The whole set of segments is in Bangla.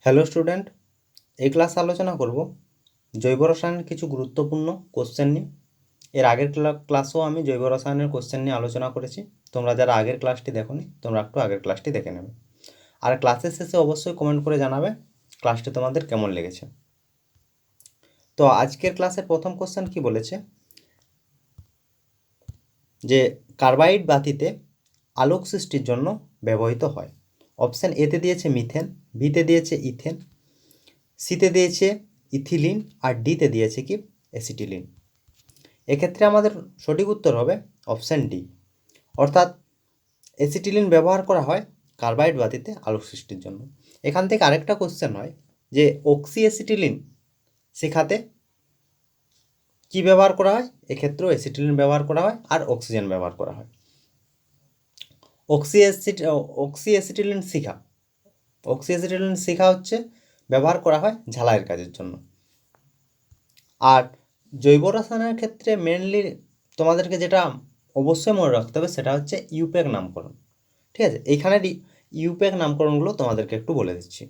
হ্যালো স্টুডেন্ট, এই ক্লাসে আলোচনা করব জৈব রসায়নের কিছু গুরুত্বপূর্ণ কোশ্চেন নিয়ে। এর আগের ক্লাসেও আমি জৈব রসায়নের কোশ্চেন নিয়ে আলোচনা করেছি। তোমরা যারা আগের ক্লাসটি দেখোনি তোমরা একটু আগের ক্লাসটি দেখে নেবে। আর ক্লাসের শেষে অবশ্যই কমেন্ট করে জানাবে ক্লাসটি তোমাদের কেমন লেগেছে। তো আজকের ক্লাসের প্রথম কোশ্চেন কি বলেছে যে কার্বাইড বাতিতে আলোক সৃষ্টির জন্য ব্যবহৃত হয়। অপশান এতে দিয়েছে মিথেন, বিতে দিয়েছে ইথেন, সিতে দিয়েছে ইথিলিন আর ডিতে দিয়েছে কি অ্যাসিটিলিন। এক্ষেত্রে আমাদের সঠিক উত্তর হবে অপশান ডি, অর্থাৎ অ্যাসিটিলিন ব্যবহার করা হয় কার্বাইড বাতিতে আলোক সৃষ্টির জন্য। এখান থেকে আরেকটা কোশ্চেন হয় যে অক্সি অ্যাসিটিলিন শেখাতে কি ব্যবহার করা হয়। এক্ষেত্রেও অ্যাসিটিলিন ব্যবহার করা হয় আর অক্সিজেন ব্যবহার করা হয়। অক্সি অ্যাসিটিলিন শিখা হচ্ছে ব্যবহার করা হয় ঝালাইয়ের কাজের জন্য। আর জৈব রসায়নের ক্ষেত্রে মেনলি তোমাদেরকে যেটা অবশ্যই মনে রাখতে হবে সেটা হচ্ছে ইউপ্যাক নামকরণ। ঠিক আছে, এইখানে ইউপ্যাক নামকরণগুলো তোমাদেরকে একটু বলে দিচ্ছি।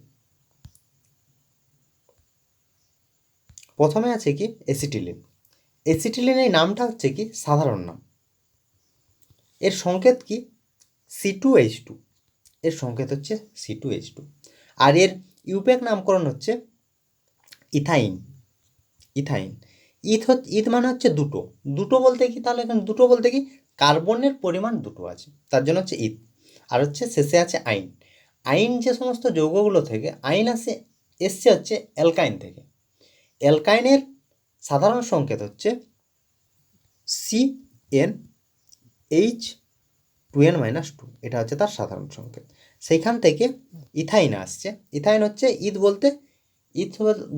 প্রথমে আছে কি অ্যাসিটিলিন। অ্যাসিটিলিন এই নামটা হচ্ছে কি সাধারণ নাম। এর সংকেত কি C2H2, এর সংকেত হচ্ছে C2H2। আর এর ইউপ্যাক নামকরণ হচ্ছে ইথাইন। ইথ মানে হচ্ছে দুটো বলতে কি, তাহলে এখানে দুটো বলতে কি কার্বনের পরিমাণ দুটো আছে, তার জন্য হচ্ছে ইথ। আর হচ্ছে শেষে আছে আইন। আইন যে সমস্ত যৌগগুলো থেকে আইন এসছে হচ্ছে অ্যালকাইন থেকে। অ্যালকাইনের সাধারণ সংকেত হচ্ছে CnH2n-2, এটা হচ্ছে তার সাধারণ সংকেত। সেইখান থেকে ইথাইন আসছে। ইথাইন হচ্ছে ইথ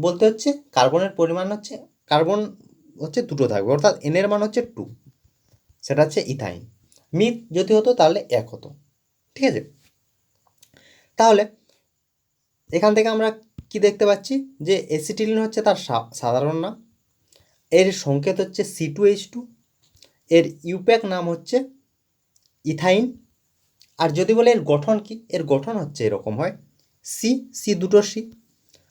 বলতে হচ্ছে কার্বনের পরিমাণ হচ্ছে, কার্বন হচ্ছে দুটো থাকবে, অর্থাৎ এনের মান হচ্ছে 2, সেটা হচ্ছে ইথাইন। মিথ যদি হতো তাহলে 1 হতো। ঠিক আছে, তাহলে এখান থেকে আমরা কি দেখতে পাচ্ছি যে অ্যাসিটিলিন হচ্ছে তার সাধারণ নাম, এর সংকেত হচ্ছে C2H2, এর ইউপ্যাক নাম হচ্ছে ইথাইন। আর যদি বলে এর গঠন কি, এর গঠন হচ্ছে এরকম হয় সি দুটো সি,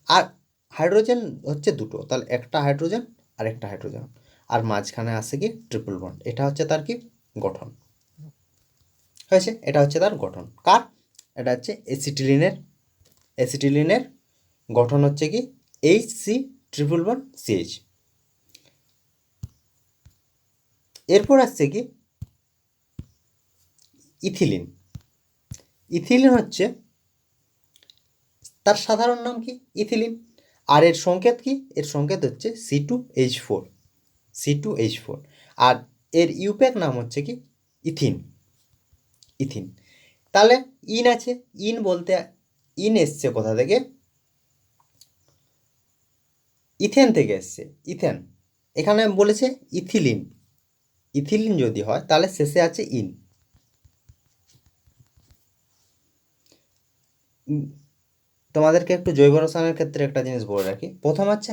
আর হাইড্রোজেন হচ্ছে দুটো, তাহলে একটা হাইড্রোজেন আর একটা হাইড্রোজেন, আর মাঝখানে আসে কি ট্রিপল বন্ড। এটা হচ্ছে তার কি গঠন হয়েছে, এটা হচ্ছে তার গঠন। কার? এটা হচ্ছে অ্যাসিটিলিনের গঠন হচ্ছে কি HC-CH। এরপর আসছে কি ইথিলিন হচ্ছে তার সাধারণ নাম কি ইথিলিন। আর এর সংকেত কি, এর সংকেত হচ্ছে C2H4। আর এর ইউপ্যাক নাম হচ্ছে কি ইথিন। তাহলে ইন আছে, ইন এসছে কোথা থেকে? ইথেন থেকে এসছে। ইথেন এখানে বলেছে ইথিলিন যদি হয় তাহলে শেষে আছে ইন। তোমাদেরকে একটু জৈব রসায়নের ক্ষেত্রে একটা জিনিস বলে রাখি। প্রথম হচ্ছে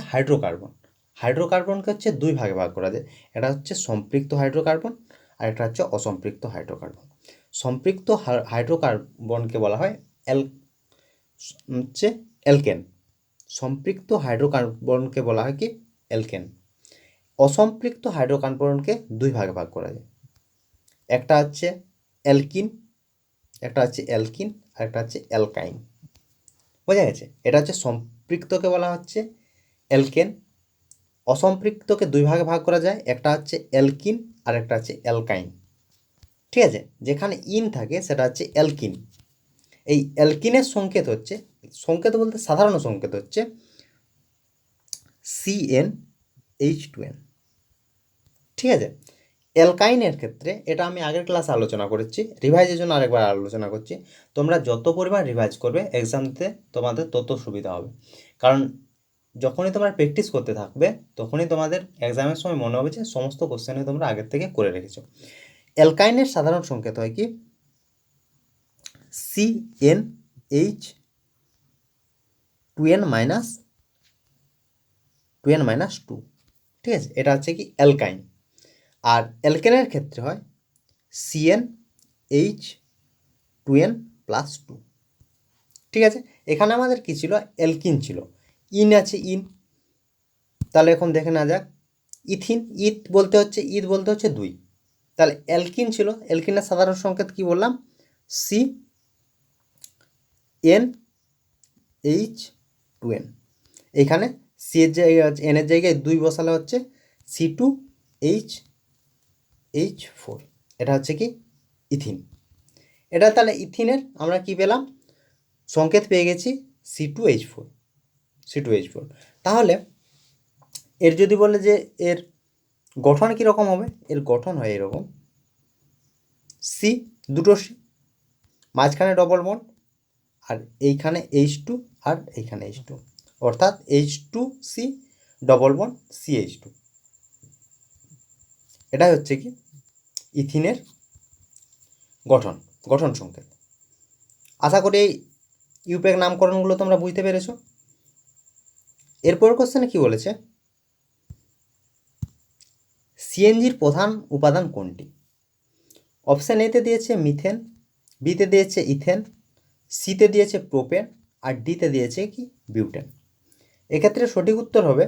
হাইড্রোকার্বনকে হচ্ছে দুই ভাগে ভাগ করা যায়। এটা হচ্ছে সম্পৃক্ত হাইড্রোকার্বন আর একটা হচ্ছে অসম্পৃক্ত হাইড্রোকার্বন। সম্পৃক্ত হাইড্রোকার্বনকে বলা হয় অ্যালকেন। সম্পৃক্ত হাইড্রোকার্বনকে বলা হয় কি অ্যালকেন। অসম্পৃক্ত হাইড্রোকার্বনকে দুই ভাগে ভাগ করা যায়। একটা হচ্ছে অ্যালকিন আর একটা হচ্ছে অ্যালকাইন। বোঝা গেছে? এটা হচ্ছে সম্পৃক্তকে বলা হচ্ছে অ্যালকেন। অসম্পৃক্তকে দুই ভাগে ভাগ করা যায়, একটা হচ্ছে অ্যালকিন আর একটা হচ্ছে অ্যালকাইন। ঠিক আছে, যেখানে ইন থাকে সেটা হচ্ছে অ্যালকিন। এই অ্যালকিনের সংকেত বলতে সাধারণ সংকেত হচ্ছে CnH2n। ঠিক আছে, অ্যালকাইনের ক্ষেত্রে এটা আমি আগের ক্লাসে আলোচনা করেছি, রিভাইজের জন্য আরেকবার আলোচনা করছি। তোমরা যত পরিমাণ রিভাইজ করবে এক্সাম দিতে তোমাদের তত সুবিধা হবে, কারণ যখনই তোমরা প্র্যাকটিস করতে থাকবে তখনই তোমাদের এক্সামের সময় মনে হবে যে সমস্ত কোশ্চেনই তোমরা আগের থেকে করে রেখেছো। অ্যালকাইনের সাধারণ সংকেত হয় কি CnH2n-2, ঠিক আছে, এটা হচ্ছে কি অ্যালকাইন। আর অ্যালকেনের ক্ষেত্রে হয় CnH2n+2। ঠিক আছে, এখানে আমাদের কী ছিল, অ্যালকিন ছিল, ইন আছে ইন। তাহলে এখন দেখে না যাক, ইথিন, ইথ বলতে হচ্ছে, ইথ বলতে হচ্ছে 2। তাহলে অ্যালকিন ছিল, অ্যালকিনের সাধারণ সংকেত কি বললাম, সি এন এইচ 2 n। এখানে সি এর জায়গায় এনের জায়গায় 2 বসালে হচ্ছে C2H4। এটা হচ্ছে কি ইথিন। এটা তাহলে ইথিনের আমরা কি পেলাম, সংকেত পেয়ে গেছি C2H4। C2H4। তাহলে এর যদি বলে যে এর গঠন কীরকম হবে, এর গঠন হয় এরকম, সি, দুটো সি, মাঝখানে ডবল বন্ড, আর এইখানে H2 আর এইখানে H2, অর্থাৎ H2C ডবল বন্ড CH2। এটাই হচ্ছে কি ইথিনের গঠন সংকেত। আশা করি এই ইউপ্যাক নামকরণগুলো তোমরা বুঝতে পেরেছো। এরপর কোশ্চেনে কি বলেছে, সিএনজির প্রধান উপাদান কোনটি? অপশান এতে দিয়েছে মিথেন, বিতে দিয়েছে ইথেন, সিতে দিয়েছে প্রোপেন, আর ডিতে দিয়েছে কি বিউটেন। এক্ষেত্রে সঠিক উত্তর হবে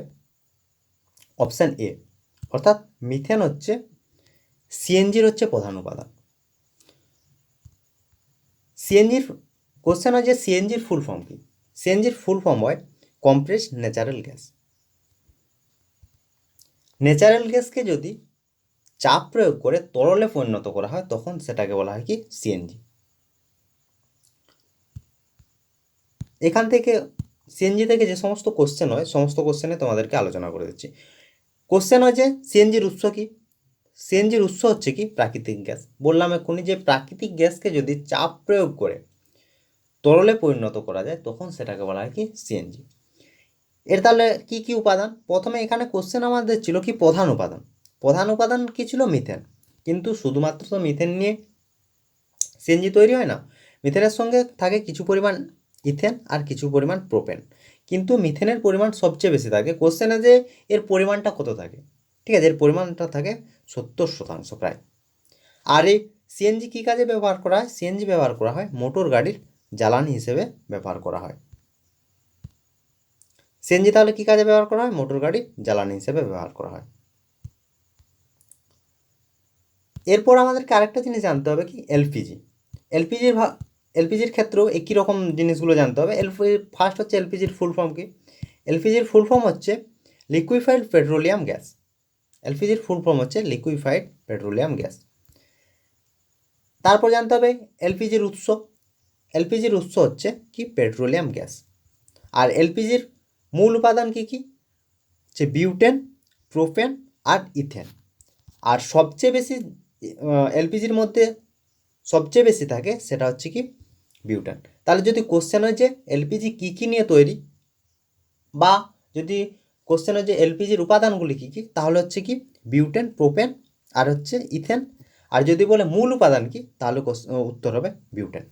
অপশান এ, অর্থাৎ মিথেন হচ্ছে সিএনজির হচ্ছে প্রধান উপাদান। সিএনজির কোশ্চেন হয় যে সিএনজির ফুল ফর্ম কি? সিএনজির ফুল ফর্ম হয় কম্প্রেসড ন্যাচারাল গ্যাস। ন্যাচারাল গ্যাসকে যদি চাপ প্রয়োগ করে তরলে পরিণত করা হয় তখন সেটাকে বলা হয় কি সিএনজি। এখান থেকে সিএনজি থেকে যে সমস্ত কোশ্চেন হয় সমস্ত কোশ্চেনে তোমাদেরকে আলোচনা করে দিচ্ছি। কোশ্চেন হয় যে সিএনজির উৎস কি? সিএনজির উৎস হচ্ছে কি প্রাকৃতিক গ্যাস। বললাম এক্ষুনি যে প্রাকৃতিক গ্যাসকে যদি চাপ প্রয়োগ করে তরলে পরিণত করা যায় তখন সেটাকে বলা হয় কি সিএনজি। এর তাহলে কি কি উপাদান? প্রথমে এখানে কোশ্চেন আমাদের ছিল কি প্রধান উপাদান। প্রধান উপাদান কি ছিল? মিথেন। কিন্তু শুধুমাত্র তো মিথেন নিয়ে সিএনজি তৈরি হয় না, মিথেনের সঙ্গে থাকে কিছু পরিমাণ ইথেন আর কিছু পরিমাণ প্রোপেন। কিন্তু মিথেনের পরিমাণ সবচেয়ে বেশি থাকে। কোশ্চেনে যে এর পরিমাণটা কত থাকে, ঠিক আছে, এর পরিমাণটা থাকে 70% প্রায়। আর এই সিএনজি কী কাজে ব্যবহার করা হয়? সিএনজি ব্যবহার করা হয় মোটর গাড়ির জ্বালানি হিসেবে ব্যবহার করা হয়। সিএনজি তাহলে কী কাজে ব্যবহার করা হয়? মোটর গাড়ির জ্বালানি হিসেবে ব্যবহার করা হয়। এরপর আমাদেরকে আরেকটা জিনিস জানতে হবে কি এলপিজি। এলপিজির ক্ষেত্রেও একই রকম জিনিসগুলো জানতে হবে। ফার্স্ট হচ্ছে এলপিজির ফুল ফর্ম কি? এলপিজির ফুল ফর্ম হচ্ছে লিকুইফাইড পেট্রোলিয়াম গ্যাস। এলপিজির ফুল ফর্ম হচ্ছে লিকুইফাইড পেট্রোলিয়াম গ্যাস। তারপর জানতে হবে এলপিজির উৎস। এলপিজির উৎস হচ্ছে কি পেট্রোলিয়াম গ্যাস। আর এলপিজির মূল উপাদান কি কি? যে বিউটেন, প্রোপেন আর ইথেন। আর সবচেয়ে বেশি এলপিজির মধ্যে সবচেয়ে বেশি থাকে সেটা হচ্ছে কি বিউটেন। তাহলে যদি কোশ্চেন হয় যে এলপিজি কী কী নিয়ে তৈরি, বা যদি কোশ্চেন হয় যে এলপিজির উপাদানগুলি কী কী, তাহলে হচ্ছে কি বিউটেন, প্রোপেন আর হচ্ছে ইথেন। আর যদি বলে মূল উপাদান কি, তাহলে উত্তর হবে বিউটেন।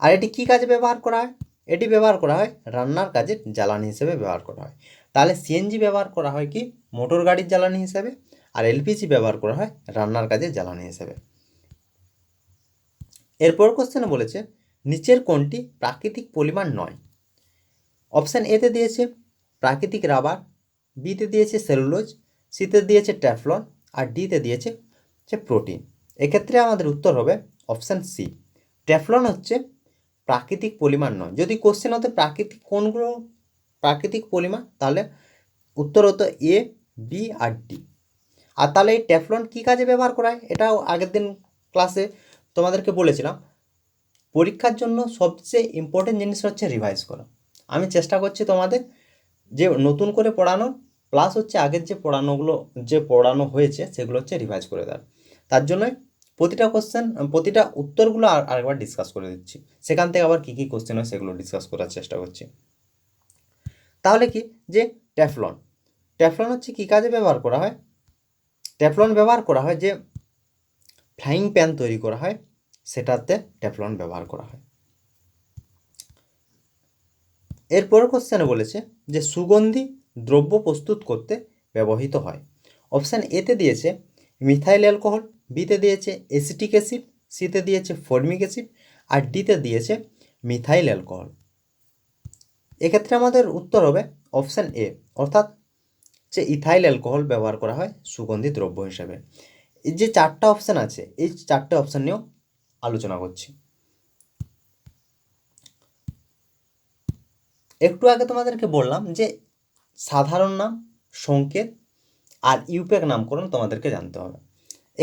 আর এটি কী কাজে ব্যবহার করা হয়? এটি ব্যবহার করা হয় রান্নার কাজে জ্বালানি হিসেবে ব্যবহার করা হয়। তাহলে সিএনজি ব্যবহার করা হয় কি মোটর গাড়ির জ্বালানি হিসেবে, আর এলপিজি ব্যবহার করা হয় রান্নার কাজে জ্বালানি হিসেবে। এরপর কোশ্চেনে বলেছে নিচের কোনটি প্রাকৃতিক পলিমার নয়? অপশান এতে দিয়েছে প্রাকৃতিক রাবার, বিতে দিয়েছে সেলুলোজ, সিতে দিয়েছে ট্যাফলন, আর ডিতে দিয়েছে প্রোটিন। এক্ষেত্রে আমাদের উত্তর হবে অপশান সি, ট্যাফলন হচ্ছে প্রাকৃতিক পলিমার নয়। যদি কোশ্চেন হতো প্রাকৃতিক কোনগুলো প্রাকৃতিক পলিমার, তাহলে উত্তর হতো এ, বি আর ডি। আর তাহলে এই ট্যাফলন কী কাজে ব্যবহার করা হয়? এটাও আগের দিন ক্লাসে তোমাদেরকে বলেছিলাম। পরীক্ষার জন্য সবচেয়ে ইম্পর্টেন্ট জিনিস হচ্ছে রিভাইজ করা। আমি চেষ্টা করছি তোমাদের যে নতুন করে পড়ানো প্লাস হচ্ছে আগের যে পড়ানো হয়েছে সেগুলো হচ্ছে রিভাইজ করে দেওয়ার। তার জন্যই প্রতিটা কোশ্চেন প্রতিটা উত্তরগুলো আরেকবার ডিসকাস করে দিচ্ছি, সেখান থেকে আবার কী কী কোশ্চেন হয় সেগুলো ডিসকাস করার চেষ্টা করছি। তাহলে কি যে ট্যাফলন হচ্ছে কী কাজে ব্যবহার করা হয়? ট্যাফলন ব্যবহার করা হয় যে ফ্রাইং প্যান তৈরি করা হয় সেটাতে ট্যাফলন ব্যবহার করা হয়। এরপর কোশ্চেনে বলেছে যে সুগন্ধি দ্রব্য প্রস্তুত করতে ব্যবহৃত হয়। অপশান এতে দিয়েছে মিথাইল অ্যালকোহল, বিতে দিয়েছে অ্যাসিটিক অ্যাসিড, সিতে দিয়েছে ফর্মিক অ্যাসিড, আর ডিতে দিয়েছে মিথাইল অ্যালকোহল। এক্ষেত্রে আমাদের উত্তর হবে অপশান এ, অর্থাৎ যে ইথাইল অ্যালকোহল ব্যবহার করা হয় সুগন্ধি দ্রব্য হিসাবে। এই যে চারটা অপশান আছে, এই চারটে অপশান নিয়েও আলোচনা করছি। একটু আগে তোমাদেরকে বললাম যে সাধারণ নাম, সংকেত আর ইউপ্যাক নামকরণ তোমাদেরকে জানতে হবে।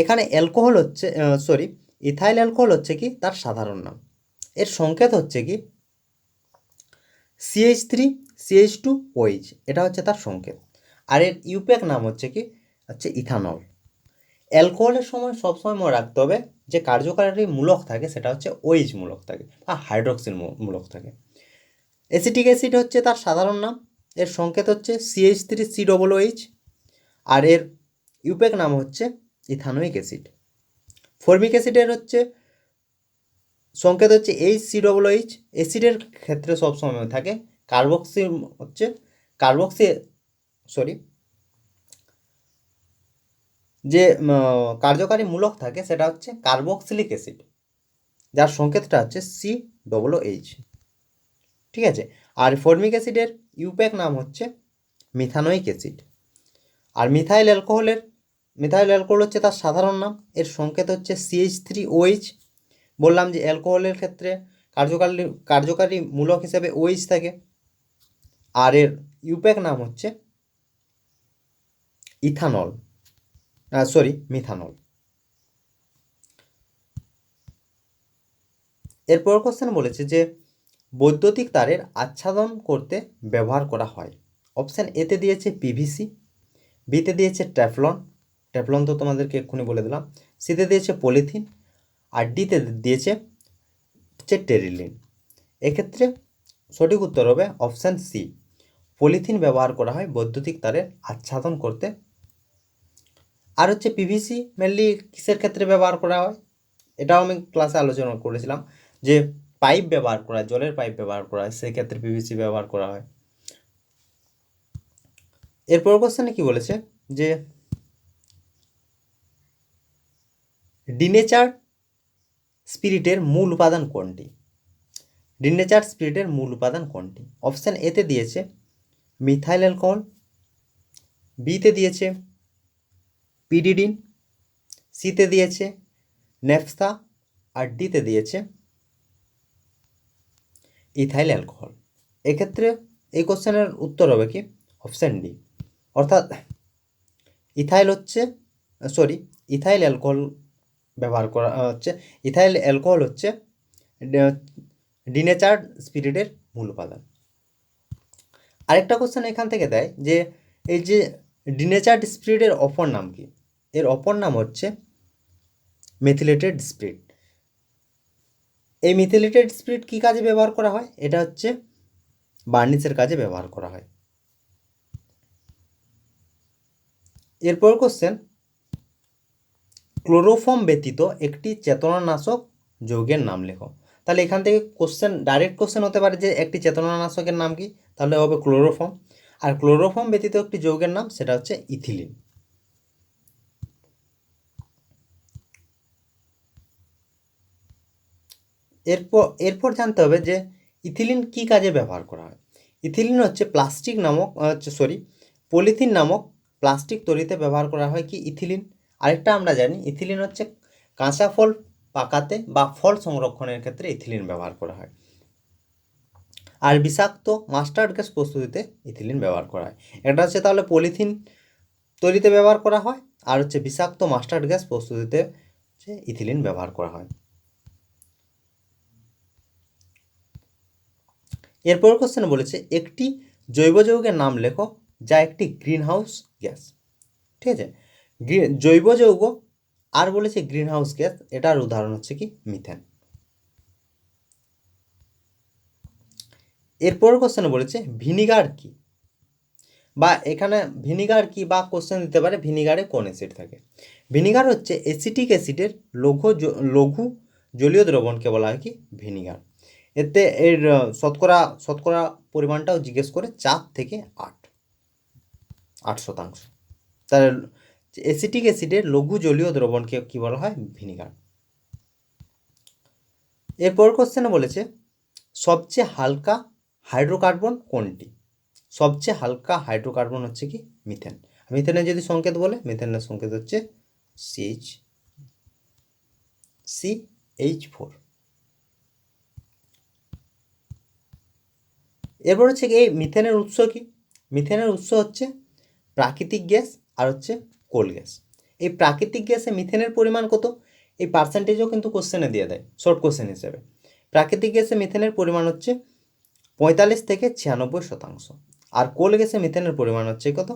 এখানে অ্যালকোহল হচ্ছে ইথাইল অ্যালকোহল হচ্ছে কি তার সাধারণ নাম, এর সংকেত হচ্ছে কি CH3CH2OH, এটা হচ্ছে তার সংকেত। আর এর ইউপ্যাক নাম হচ্ছে কি ইথানল। অ্যালকোহলের সময় সবসময় মনে রাখতে হবে যে কার্যকারী মূলক থাকে সেটা হচ্ছে OH মূলক থাকে বা হাইড্রক্সিল মূলক থাকে। অ্যাসিটিক অ্যাসিড হচ্ছে তার সাধারণ নাম, এর সংকেত হচ্ছে CH3COOH, আর এর ইউপ্যাক নাম হচ্ছে ইথানোয়িক অ্যাসিড। ফর্মিক অ্যাসিডের হচ্ছে সংকেত হচ্ছে HCOOH। অ্যাসিডের ক্ষেত্রে সবসময় থাকে যে কার্যকারী মূলক থাকে সেটা হচ্ছে কার্বক্সিলিক অ্যাসিড, যার সংকেতটা হচ্ছে COOH। ঠিক আছে, আর ফর্মিক অ্যাসিডের ইউপ্যাক নাম হচ্ছে মিথানোয়িক অ্যাসিড। আর মিথাইল অ্যালকোহল হচ্ছে তার সাধারণ নাম, এর সংকেত হচ্ছে CH3OH। বললাম যে অ্যালকোহলের ক্ষেত্রে কার্যকারী মূলক হিসেবে OH থাকে, আর এর ইউপ্যাক নাম হচ্ছে মিথানল। এরপর কোশ্চেন বলেছে যে বৈদ্যুতিক তারের আচ্ছাদন করতে ব্যবহার করা হয়। অপশান এতে দিয়েছে PVC, বিতে দিয়েছে ট্যাফলন তো তোমাদেরকে এক্ষুনি বলে দিলাম, সিতে দিয়েছে পলিথিন, আর ডিতে দিয়েছে টেরিলিন। এক্ষেত্রে সঠিক উত্তর হবে অপশান সি, পলিথিন ব্যবহার করা হয় বৈদ্যুতিক তারের আচ্ছাদন করতে। আর হচ্ছে PVC মেনলি কিসের ক্ষেত্রে ব্যবহার করা হয়, এটাও আমি ক্লাসে আলোচনা করেছিলাম যে পাইপ ব্যবহার করা হয়, জলের পাইপ ব্যবহার করা হয়, সেক্ষেত্রে PVC ব্যবহার করা হয়। এরপর কোশ্চেনে কি বলেছে যে ডিনেচার স্পিরিটের মূল উপাদান কোনটি? অপশান এতে দিয়েছে মিথাইল অ্যালকোহল, বিতে দিয়েছে পিডিডিন, সিতে দিয়েছে নেফথা, আর ডিতে দিয়েছে ইথাইল অ্যালকোহল। এক্ষেত্রে এই কোশ্চেনের উত্তর হবে কি অপশান ডি, অর্থাৎ ইথাইল অ্যালকোহল ব্যবহার করা হচ্ছে, ইথাইল অ্যালকোহল হচ্ছে ডিনেচার্ড স্পিরিটের মূল উপাদান। আরেকটা কোশ্চেন এখান থেকে দেয় যে এই যে ডিনেচার্ড স্পিরিটের অপর নাম কি? এর অপর নাম হচ্ছে মেথিলেটেড স্পিরিট। এই মেথিলেটেড স্পিরিট কী কাজে ব্যবহার করা হয়? এটা হচ্ছে বার্নিশের কাজে ব্যবহার করা হয়। এরপর কোশ্চেন, ক্লোরোফর্ম ব্যতীত একটি চেতনানাশক যৌগের নাম লেখো। তাহলে এখান থেকে ডাইরেক্ট কোশ্চেন হতে পারে যে একটি চেতনানাশকের নাম কি, তাহলে হবে ক্লোরোফর্ম। আর ক্লোরোফর্ম ব্যতীত একটি যৌগের নাম সেটা হচ্ছে ইথিলিন। এরপর জানতে হবে যে ইথিলিন কী কাজে ব্যবহার করা হয়। ইথিলিন হচ্ছে পলিথিন নামক প্লাস্টিক তৈরিতে ব্যবহার করা হয় কি ইথিলিন। আরেকটা আমরা জানি ইথিলিন হচ্ছে কাঁচা ফল পাকাতে বা ফল সংরক্ষণের ক্ষেত্রে ইথিলিন ব্যবহার করা হয়। আর বিষাক্ত মাস্টার্ড গ্যাস প্রস্তুতিতে ইথিলিন ব্যবহার করা হয়। এটা হচ্ছে তাহলে পলিথিন তৈরিতে ব্যবহার করা হয়, আর হচ্ছে বিষাক্ত মাস্টার্ড গ্যাস প্রস্তুতিতে ইথিলিন ব্যবহার করা হয়। এরপর কোশ্চেন বলেছে একটি জৈব যৌগের নাম লেখো যা একটি গ্রিনহাউস গ্যাস। ঠিক আছে, জৈব যৌগ আর বলেছে গ্রিনহাউস গ্যাস, এটার উদাহরণ হচ্ছে কি মিথেন। এরপর কোশ্চেনে বলেছে ভিনিগার কি, বা এখানে ভিনিগার কি বা কোশ্চেন দিতে পারে ভিনিগারে কোন অ্যাসিড থাকে। ভিনিগার হচ্ছে অ্যাসিটিক অ্যাসিডের লঘু জলীয় দ্রবণকে বলা হয় কি ভিনিগার। এতে এর শতকরা পরিমাণটাও জিজ্ঞেস করে 4 থেকে 8%। তার অ্যাসিটিক অ্যাসিডের লঘু জলীয় দ্রবণকে কি বলা হয় ভিনিগার। এরপর কোশ্চেনে বলেছে সবচেয়ে হালকা হাইড্রোকার্বন কোনটি? সবচেয়ে হালকা হাইড্রোকার্বন হচ্ছে কি মিথেন। মিথেনের যদি সংকেত বলে, মিথেনের সংকেত হচ্ছে CH4। এরপর হচ্ছে কি এই মিথেনের উৎস কি? মিথেনের উৎস হচ্ছে প্রাকৃতিক গ্যাস আর হচ্ছে কোল গ্যাস। এই প্রাকৃতিক গ্যাসে মিথেনের পরিমাণ কত, এই পার্সেন্টেজও কিন্তু কোশ্চেনে দিয়ে দেয় শর্ট কোশ্চেন হিসেবে। প্রাকৃতিক গ্যাসে মিথেনের পরিমাণ হচ্ছে 45 থেকে 96%, আর কোল গ্যাসে মিথেনের পরিমাণ হচ্ছে কত,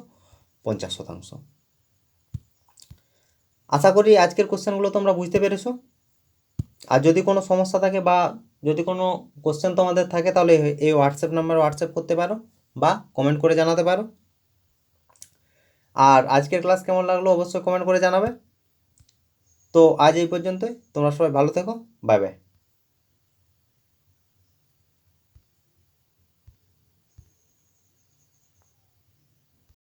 50%। আশা করি আজকের কোশ্চেনগুলো তোমরা বুঝতে পেরেছো। আর যদি কোনো সমস্যা থাকে বা যদি কোনো কোশ্চেন তোমাদের থাকে তাহলে এই হোয়াটসঅ্যাপ নাম্বারে হোয়াটসঅ্যাপ করতে পারো বা কমেন্ট করে জানাতে পারো। আর আজকের ক্লাস কেমন লাগলো অবশ্যই কমেন্ট করে জানাবে। তো আজ এই পর্যন্তই, তোমরা সবাই ভালো থেকো, বাই বাই।